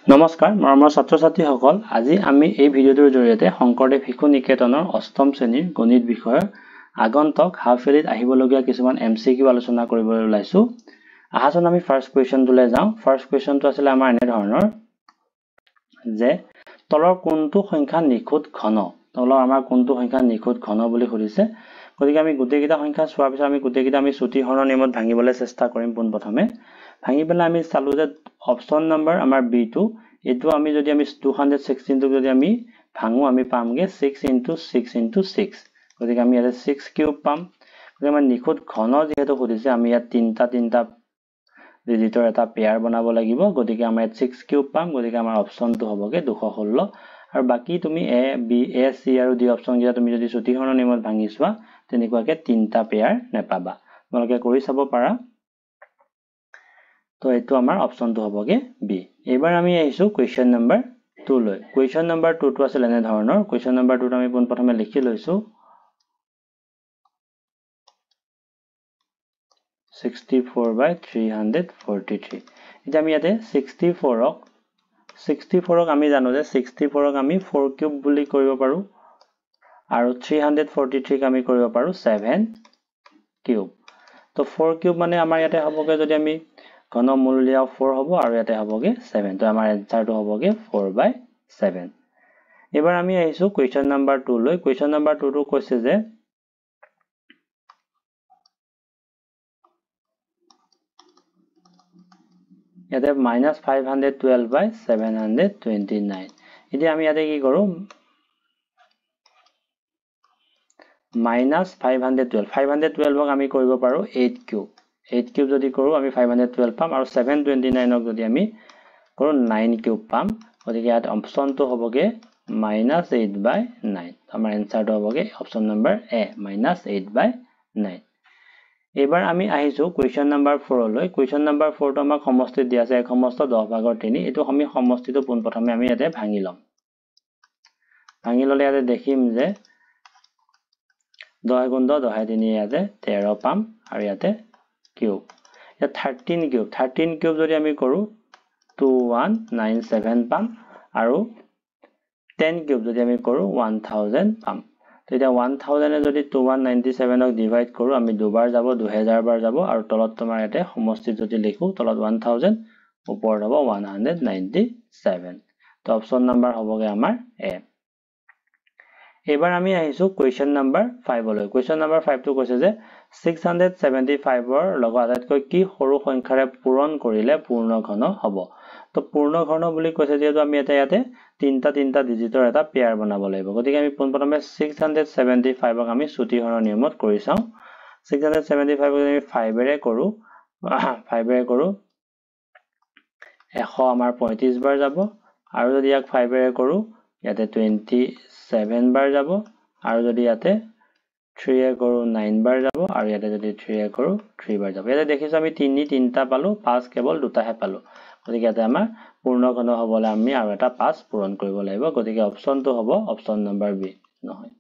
নমস্কাৰ মৰমৰ ছাত্ৰ-ছাত্ৰীসকল আজি আমি এই ভিডিঅ'টোৰ জৰিয়তে শংকৰদেৱ শিশু নিকেতনৰ অষ্টম শ্ৰেণীৰ গণিত বিষয়ৰ আগন্তুক হাফ ইয়াৰলিত আহিবলগীয়া কিছুমান এমচিকিউ আলোচনা কৰিবলৈ ওলাইছো আহাচোন আমি ফাৰ্স্ট কোৱেশ্চনটোলৈ যাওঁ ফাৰ্স্ট কোৱেশ্চনটো আছিল আমাৰ এনে ধৰণৰ যে তলৰ কোনটো সংখ্যা নিখুঁত ঘন তলৰ আমাৰ কোনটো সংখ্যা নিখুঁত ঘন বুলি সুধিছে গতিকে আমি গোটেইকেইটা সংখ্যা চোৱাৰ পিছত আমি গোটেইকেইটা আমি ছুটি হৰণৰ নিয়মত ভাঙিবলৈ চেষ্টা কৰিম পোনপ্ৰথমে ভাঙি পেলাই আমি চালো যে অপচন নম্বৰ আমাৰ b2 এটো আমি যদি আমি 216 টো যদি আমি ভাঙো আমি পামগে 6 * 6 * 6 গতিকে আমি ইয়াতে 6 কিউব পাম গতিকে আমাৰ নিখুঁত ঘন যেহেতু সুধিছে আমি ইয়াত তিনটা ডিজিটৰ এটা পেয়াৰ বনাব লাগিব গতিকে আমাৰ 6 কিউব পাম গতিকে আমাৰ অপচনটো হ'বগে 216 আৰু বাকি তুমি a b a c আৰু d অপচন গিয়া তুমি যদি ছুটি হৰণৰ নিয়মত ভাঙিছোৱা তেনেকুৱাকে তিনটা পেয়াৰ নেপাবা তোমালোকে কৰি চাব পাৰা তো এটো আমাৰ অপচনটো হ'বগে বি এবাৰ আমি আহিছো কোৱেশ্চন নম্বৰ 2 লৈ কোৱেশ্চন নম্বৰ 2 টো আছিল এনে ধৰণৰ কোৱেশ্চন নম্বৰ 2 টো আমি প্ৰথমে লিখি লৈছো 64/343 এটা আমি ইয়াতে 64ক আমি জানো যে 64ক আমি 4 কিউব বুলি কৰিব পাৰো আৰু 343ক আমি কৰিব পাৰো 7 কিউব তো 4 কিউব মানে আমাৰ ইয়াতে হ'বগে যদি আমি ঘনমূল লিয়া 4 হ'ব আৰু ইয়াতে হ'বগে 7 তো আমাৰ এনসাৰটো হ'বগে 4/7 এবাৰ আমি আহিছো কোৱেশ্চন নম্বৰ 2 লৈ কোৱেশ্চন নম্বৰ 2 টো কৈছে যে ইয়াতে -512/729 এতিয়া আমি ইয়াতে কি কৰো -512ক আমি কৰিব পাৰো 8 কিউব 8 কিউব যদি কৰো আমি 512 পাম আৰু 729ক যদি আমি কৰো 9 কিউব পাম গতিকে ইয়াত অপচনটো হ'বগে -8/9 আমাৰ এনসাৰটো হ'বগে অপচন নম্বৰ এ -8/9 এবাৰ আমি আহিছো কোৱেশ্চন নম্বৰ 4 লৈ কোৱেশ্চন নম্বৰ 4 টো আমাক সমষ্টি দিয়া আছে 1 সমষ্ট 10/3 এটো আমি সমষ্টিটো পোনপ্ৰথমে আমি ইয়াতে ভাঙি লম ভাঙি ললে ইয়াতে দেখিম যে 10 * 10 10 3 ইয়াতে 13 পাম আৰু ইয়াতে কিউব এটা 13 কিউব যদি আমি কৰো 2197 পাম আৰু 10 কিউব যদি আমি কৰো 1000 পাম তো এটা 1000 এ যদি 2197ক ডিভাইড কৰো আমি দুবাৰ যাব 2000 বাৰ যাব আৰু তলত তোমাৰ ইয়াতে সমষ্টি যদি লিখো তলত 1000 ওপৰত হ'ব 197 তো অপচন নম্বৰ হ'বগে আমাৰ এ এবাৰ আমি আহিছো কোৱেশ্চন নম্বৰ 5 লৈ কোৱেশ্চন নম্বৰ 5 টো কৈছে যে 675 ৰ লগত আটাইতকৈ কি সৰু সংখ্যাৰে পূৰণ কৰিলে পূৰ্ণ ঘন হ'ব তো পূৰ্ণ ঘন বুলি কৈছে যেটো আমি ইয়াতে তিনটা ডিজিটৰ এটা পেয়াৰ বনাব লাগিব গতিকে আমি পোনপ্ৰথমে 675ক আমি ছুটি হৰণৰ নিয়মত কৰি চাও 675ক আমি 5 এৰে কৰো 100 আমাৰ 35 বাৰ যাব আৰু যদি ইয়াক 5 এৰে কৰো ইয়াতে 27 বাৰ যাব আৰু যদি ইয়াতে 3 এ কৰো 9 বাৰ যাব আৰু ইয়াতে যদি 3 এ কৰো 3 বাৰ যাব ইয়াতে দেখিছো আমি তিনটা পালো 5 কেৱল দুটাহে পালো গতিকে ইয়াতে আমাৰ পূৰ্ণ ঘন হ'বলে আমি আৰু এটা 5 পূৰণ কৰিব লাগিব গতিকে অপচনটো হ'ব অপচন নম্বৰ বি নহয়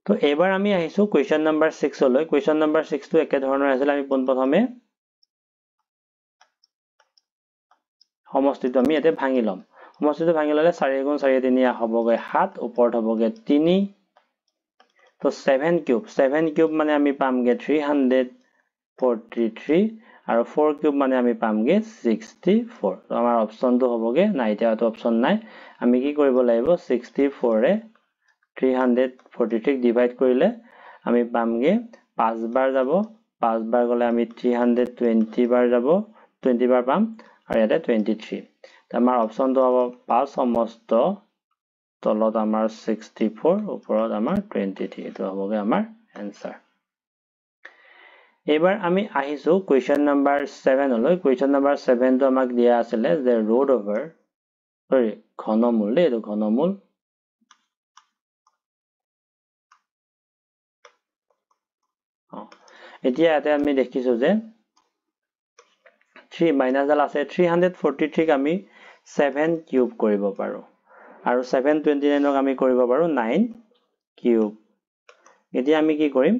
তো এবাৰ আমি আহিছো কোৱেশ্চন নম্বৰ 6 লৈ কোৱেশ্চন নম্বৰ 6 টো একে ধৰণৰ আছিল আমি পোনপ্ৰথমে সমষ্টিটো আমি ইয়াতে ভাঙি লম সমষ্টিটো ভাঙি ললে 4 * 4 = 3 হ'বগে 7 ওপৰত হ'বগে 3 তো 7 কিউব মানে আমি পামগে 343 আৰু 4 কিউব মানে আমি পামগে 64 তো আমাৰ অপচনটো হ'বগে নাই এটাটো অপচন নাই আমি কি কৰিব লাগিব 64 এ 343 ডিভাইড কৰিলে আমি পামগে 5 বাৰ যাব 5 বাৰ গলে আমি 320 বাৰ যাব 20 বাৰ পাম আৰু ইয়াতে 23 তো আমাৰ অপচনটো হ'ব 5 সমষ্ট তলত আমাৰ 64 ওপৰত আমাৰ 23 এটো হ'বগে আমাৰ এনসাৰ এবাৰ আমি আহিছো কোৱেশ্চন নম্বৰ 7 লৈ কোৱেশ্চন নম্বৰ 7 টো আমাক দিয়া আছিল যে ঘনমূল এটো ঘনমূল এতিয়া ইয়াতে আমি দেখিছো যে 3 মাইনাস ডাল আছে 343 ক আমি 7 কিউব কৰিব পাৰো আৰু 729ক আমি কৰিব পাৰো 9 কিউব এতিয়া আমি কি কৰিম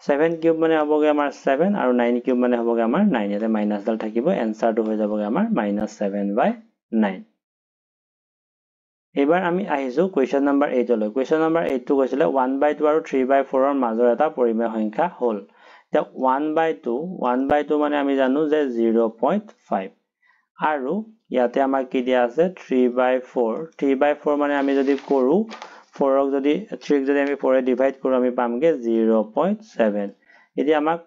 7 কিউব মানে হ'বগে আমাৰ 7 আৰু 9 কিউব মানে হ'বগে আমাৰ 9 ইয়াতে মাইনাস ডাল থাকিব এনসাৰটো হৈ যাবগে আমাৰ -7/9 9 এবাৰ আমি আহিছো কোৱেশ্চন নম্বৰ 8 লৈ কোৱেশ্চন নম্বৰ 8 টো কৈছিলে 1/2 আৰু 3/4 ৰ মাজৰ এটা পৰিমেয় সংখ্যা হল এতিয়া 1/2 মানে আমি জানো যে 0.5 আৰু ইয়াতে আমাৰ কি দিয়া আছে 3/4 মানে আমি যদি কৰো 4 ক যদি 3 ক যদি আমি 4 এ ডিভাইড কৰো আমি পামগে 0.7 এতিয়া আমাক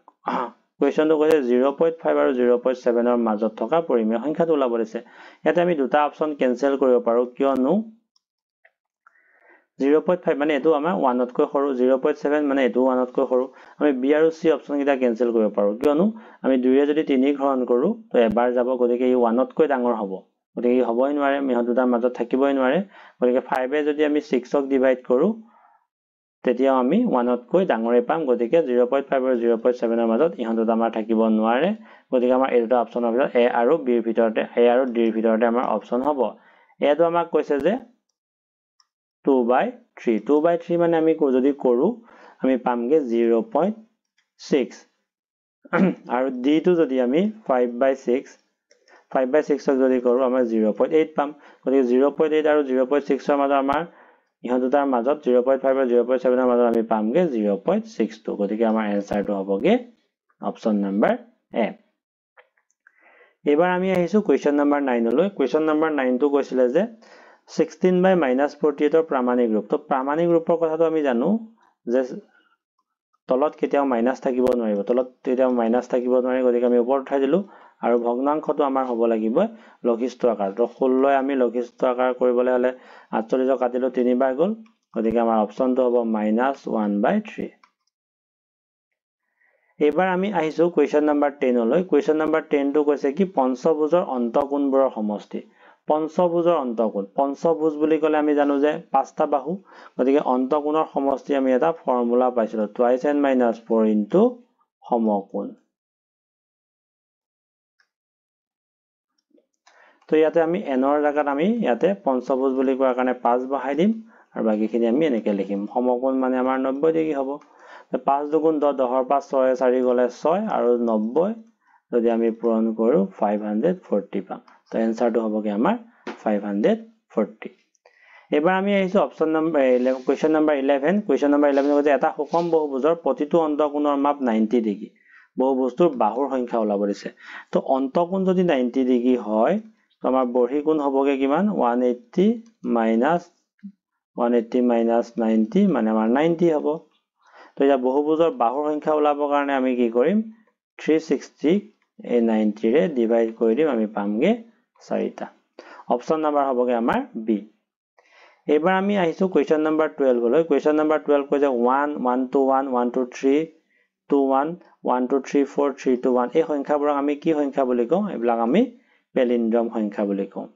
কোৱেশ্চনটো কৈছে 0.5 আৰু 0.7 ৰ মাজত থকা পৰিমেয় সংখ্যাটো ওলাব দিছে ইয়াতে আমি দুটা অপচন কেনসেল কৰিব পাৰো কিয়নো 0.5 মানে এটো আমাৰ 1 তকৈ সৰু 0.7 মানে এটো 1 তকৈ সৰু আমি বি আৰু সি অপচন কিটা কেনসেল কৰিব পাৰো কিয়নো আমি 2 এ যদি 3 গ্ৰহণ কৰো তো এবাৰ যাব গতিকে ই 1 তকৈ ডাঙৰ হ'ব গতিকে ই হ'বই নোৱাৰে মিহত দুটাৰ মাজত থাকিবই নোৱাৰে গতিকে 5 এ যদি আমি 6 ক ডিভাইড কৰো তেতিয়া আমি 1 তকৈ ডাঙৰে পাম গতিকে 0.5 আৰু 0.7 ৰ মাজত ইহত দুটা আমাৰ থাকিব নোৱাৰে গতিকে আমাৰ এই দুটা অপচনৰ ভিতৰত এ আৰু বি ৰ ভিতৰতে এ আৰু ডি ৰ ভিতৰতে আমাৰ অপচন হ'ব এটো আমাক কৈছে যে 2/3 মানে আমি যদি কৰো আমি পামগে 0.6 আৰু d টো যদি আমি 5/6 ক যদি কৰো আমাৰ 0.8 পাম গতিকে 0.8 আৰু 0.6 ৰ মাজত আমাৰ ইহত দুটাৰ মাজত 0.5 আৰু 0.7 ৰ মাজত আমি পামগে 0.62 গতিকে আমাৰ এনসাৰটো হ'বগে অপচন নম্বৰ এ এবাৰ আমি আহিছো কোৱেশ্চন নম্বৰ 9 লৈ কোৱেশ্চন নম্বৰ 9 টো কৈছিলে যে 16/-48 ৰ প্ৰামাণিক ৰূপ তো প্ৰামাণিক ৰূপৰ কথাটো আমি জানো যে তলত কেতিয়াও মাইনাস থাকিব নোৱাৰিব তলত কেতিয়াও মাইনাস থাকিব নোৱাৰে গতিকে আমি ওপৰত উঠাই দিলো আৰু ভগ্নাংশটো আমাৰ হ'ব লাগিব লঘিষ্ঠ আকাৰ তো 16 আমি লঘিষ্ঠ আকাৰ কৰিবলৈ হলে 48 কাটিলো 3 বাৰ গল গতিকে আমাৰ অপচনটো হ'ব -1/3 এবাৰ আমি আহিছো কোৱেশ্চন নম্বৰ 10 লৈ কোৱেশ্চন নম্বৰ 10 টো কৈছে কি পঞ্চভুজৰ অন্তঃকোণবোৰৰ সমষ্টি পঞ্চভুজৰ অন্তঃকোণ পঞ্চভুজ বুলি কলে আমি জানো যে পাঁচটা বাহু গতিকে অন্তঃকোণৰ সমষ্টি আমি এটা ফৰ্মুলা পাইছিলো 2n - 4 * সমকোণ তো ইয়াতে আমি n ৰ জায়গাত আমি ইয়াতে পঞ্চভুজ বুলি কোৱাৰ কাৰণে 5 বহাই দিম আৰু বাকিখিনি আমি এনেকৈ লিখিম সমকোণ মানে আমাৰ 90 ডিগ্ৰী হ'ব 5 * 2 = 10 10 ৰ পৰা 6 4 গলে 6 আৰু 90 যদি আমি পূৰণ কৰো 540 পাম তো এনসাৰটো হ'বগে আমাৰ 540 এবাৰ আমি আহিছো option number 11 question number 11 question number 11 কৈছে এটা সুষম বহুভুজৰ প্ৰতিটো অন্তঃকোণৰ মাপ 90 ডিগ্ৰী বহুভুজটোৰ বাহুৰ সংখ্যা ওলাব দিছে তো অন্তঃকোণ যদি 90 ডিগ্ৰী হয় তো আমাৰ বহিঃকোণ হ'বগে কিমান 180 - 90 মানে আমাৰ 90 হ'ব তো এটা বহুভুজৰ বাহুৰ সংখ্যা ওলাবৰ কাৰণে আমি কি কৰিম 360 এই 90 ৰে ডিভাইড কৰি দিম আমি পামগে 4টা অপচন নাম্বাৰ হ'বগে আমাৰ বি এবাৰ আমি আহিছো কোৱেশ্চন নম্বৰ 12 লৈ কোৱেশ্চন নম্বৰ 12 কৈছে 1 1 2 1 1 2 3 2 1 1 2 3 4 3 2 1 এই সংখ্যাবোৰক আমি কি সংখ্যা বুলি কওঁ এইবিলাক আমি পেলিন্ড্ৰম সংখ্যা বুলি কওঁ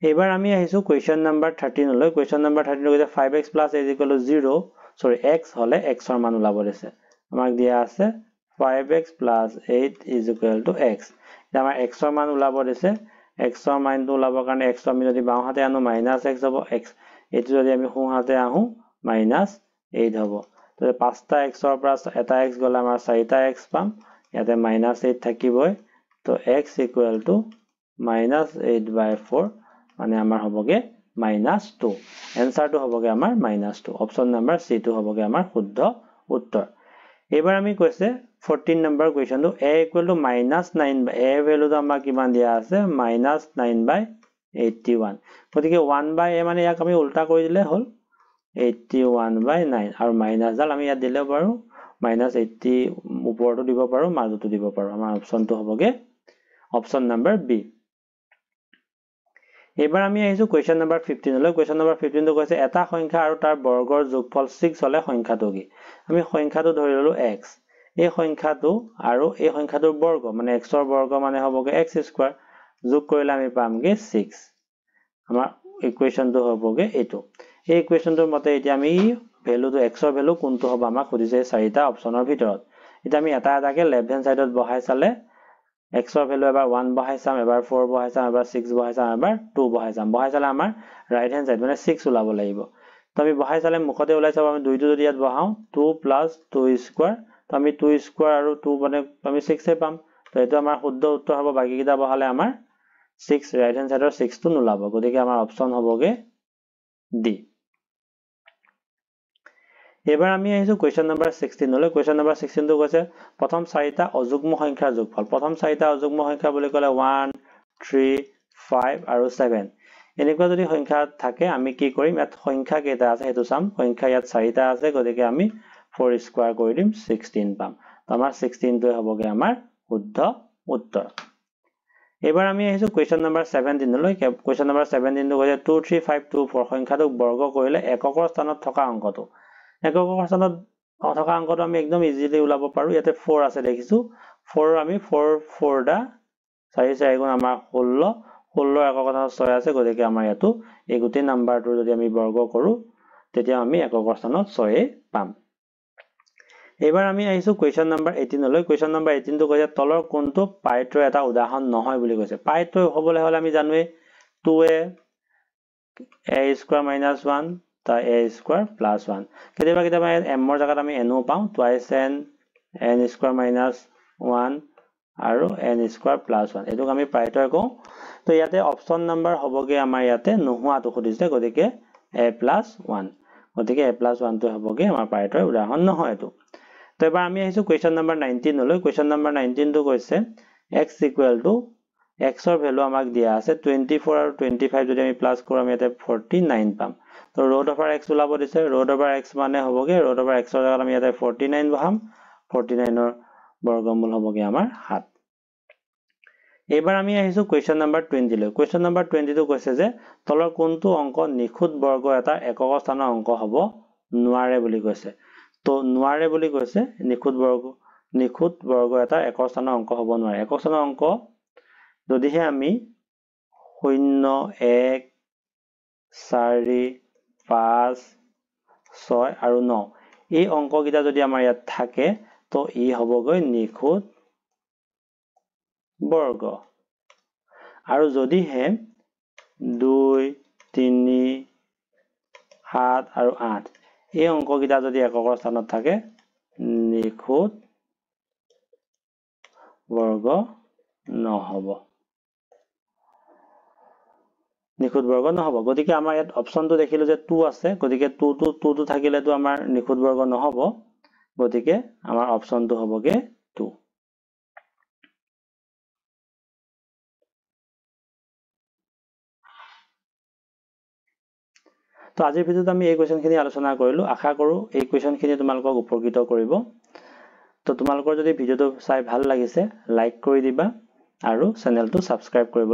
এবাৰ আমি আহিছো কোৱেশ্চন নম্বৰ 13 লৈ কোৱেশ্চন নম্বৰ 13 কৈছে 5x + a = 0 সৰি x হলে x ৰ মান ওলাব দিছে আমাক দিয়া আছে 5x + 8 = x এটা আমাৰ x ৰ মান ওলাব দিছে x ৰ মানটো ওলাবৰ কাৰণে x আমি যদি বাও হাতে আনো -x হ'ব x এটো যদি আমি সোঁ হাতে আহো -8 হ'ব তো 5টা x ৰ পৰা এটা x গলে আমাৰ 4টা x পাম ইয়াতে -8 থাকিবই তো x = -8/4 মানে আমাৰ হ'বগে -2 এনসাৰটো হ'বগে আমাৰ -2 অপচন নম্বৰ সি টো হ'বগে আমাৰ শুদ্ধ উত্তৰ এবাৰ আমি কৈছে 14 নম্বৰ কোৱেশ্চনটো a = -9 a ভ্যালুটো আমাৰ কিমান দিয়া আছে -9/81 গতিকে 1/a মানে ইয়াক আমি উল্টা কৰি দিলে হ'ল 81/9 আৰু মাইনাস ডাল আমি ইয়াত দিলে পাৰো -80 ওপৰটো দিব পাৰো মাজতো দিব পাৰো আমাৰ অপচনটো হ'বগে অপচন নম্বৰ বি এবাৰ আমি আহিছো কোৱেশ্চন নম্বৰ 15 লৈ কোৱেশ্চন নম্বৰ 15 টো কৈছে এটা সংখ্যা আৰু তাৰ বৰ্গৰ যোগফল 6 হলে সংখ্যাটো কি আমি সংখ্যাটো ধৰি ললো x এই সংখ্যাটো আৰু এই সংখ্যাটোৰ বৰ্গ মানে x ৰ বৰ্গ মানে হ'বগে x² যোগ কৰিলে আমি পামগে 6 আমাৰ ইকুৱেশনটো হ'বগে এটো এই ইকুৱেশনটোৰ মতে এতিয়া আমি ভ্যালুটো x ৰ ভ্যালু কোনটো হ'ব আমাক খুদিছে চাৰিটা অপচনৰ ভিতৰত এটা আমি এটা এটাকে লেফট হ্যান্ড সাইডত বহাই চালে x ৰ ভ্যালু এবাৰ 1 বহাই চাম এবাৰ 4 বহাই চাম এবাৰ 6 বহাই চাম এবাৰ 2 বহাই চাম বহাই চালে আমাৰ ৰাইট হ্যান্ড সাইড মানে 6 ওলাব লাগিব তো আমি বহাই চালে মুখতে ওলাই চাব আমি 2 টো যদি ইয়াত বহাও 2 + 2² তো আমি 2² আৰু 2 মানে আমি 6 এ পাম তো এটো আমাৰ শুদ্ধ উত্তৰ হ'ব বাকি কিটা বহালে আমাৰ 6 ৰাইট হেণ্ড সাইডৰ 6 টো নোলাব গতিকে আমাৰ অপচন হ'বগে ডি এবাৰ আমি আহিছো কোৱেশ্চন নম্বৰ 16 লৈ কোৱেশ্চন নম্বৰ 16 টো কৈছে প্ৰথম চাৰিটা অযুগ্ম সংখ্যাৰ যোগফল প্ৰথম চাৰিটা অযুগ্ম সংখ্যা বুলি ক'লে 1 3 5 আৰু 7 এনেকুৱা যদি সংখ্যা থাকে আমি কি কৰিম ইয়াত সংখ্যা কেইটা আছে হেতু চাম সংখ্যা ইয়াত চাৰিটা আছে গতিকে আমি 4 স্কয়াৰ কৰি দিম 16 পাম তো আমাৰ 16 টো হ'বগে আমাৰ শুদ্ধ উত্তৰ এবাৰ আমি আহিছো কোৱেশ্চন নম্বৰ 17 লৈ কোৱেশ্চন নম্বৰ 17 টো কৈছে 2 3 5 2 4 সংখ্যাটোক বৰ্গ কৰিলে এককৰ স্থানত থকা অংকটো এককৰ স্থানত থকা অংকটো আমি একদম ইজিলি উলাব পাৰো ইয়াতে 4 আছে দেখিছো 4 আমি 4 4 দা 4 4 গুণ আমাৰ 16 16 এককৰ স্থানত 6 আছে গতিকে আমাৰ ইয়াতো এই গোটেই নাম্বাৰটো যদি আমি বৰ্গ কৰো তেতিয়া আমি এককৰ স্থানত 6 পাম এবাৰ আমি আহিছো কোৱেশ্চন নম্বৰ 18 লৈ কোৱেশ্চন নম্বৰ 18 টো কৈছে তলৰ কোনটো পাইটোৰ এটা উদাহৰণ নহয় বুলি কৈছে পাইটো হ'বলে হলে আমি জানোৱে 2a a square minus 1 তা a square plus 1 কেতিয়াবা কেতিয়াবা m ৰ জাগাত আমি n ও পাওঁ twice n square minus 1 আৰু n square plus 1 এটোক আমি পাইটো কওঁ তো ইয়াতে অপচন নম্বৰ হ'বগে আমাৰ ইয়াতে নোহোৱাটো খুদিছে গতিকে a plus 1 গতিকে a plus 1 টো হ'বগে আমাৰ পাইটোৰ উদাহৰণ নহয় এটো তো এবাৰ আমি আহিছো কোৱেশ্চন নম্বৰ 19 লৈ কোৱেশ্চন নম্বৰ 19 টো কৈছে x equal to x ৰ ভ্যালু আমাক দিয়া আছে 24 আৰু 25 যদি আমি প্লাস কৰো আমি এতে 49 পাম তো root over x ওলাব দিছে root over x মানে হ'বগে root over x ৰ জাগাত আমি এতে 49 বহাম 49 ৰ বৰ্গমূল হ'বগে আমাৰ 7 এবাৰ আমি আহিছো কোৱেশ্চন নম্বৰ 20 লৈ কোৱেশ্চন নম্বৰ 20 টো কৈছে যে তলৰ কোনটো অংক নিখুঁত বৰ্গ এটা একক স্থানৰ অংক হ'ব নোৱাৰে বুলি কৈছে তো নোৱাৰে বুলি কৈছে নিখুঁত বৰ্গ এটা একক স্থানৰ অংক হ'ব নোৱাৰে একক স্থানৰ অংক যদিহে আমি 0 1 4 5 6 আৰু 9 এই অংক কিটা যদি আমাৰ ইয়াত থাকে তো ই হ'বগৈ নিখুঁত বৰ্গ আৰু যদিহে 2 3 7 আৰু 8 এই অংক কিটা যদি এককৰ স্থানত থাকে নিখুঁত বৰ্গ নহব নিখুঁত বৰ্গ নহব গতিকে আমাৰ ইয়াত অপচনটো দেখিলো যে 2 আছে গতিকে 2 টো থাকিলেতো আমাৰ নিখুঁত বৰ্গ নহব গতিকে আমাৰ অপচনটো হ'বগে 2 তো আজিৰ ভিডিওত আমি এই কোৱেশ্চনখিনি আলোচনা কৰিলো আশা কৰো এই কোৱেশ্চনখিনি তোমালোকক উপকৃত কৰিব তো তোমালোকৰ যদি ভিডিওটো চাই ভাল লাগিছে লাইক কৰি দিবা আৰু চেনেলটো সাবস্ক্ৰাইব কৰিব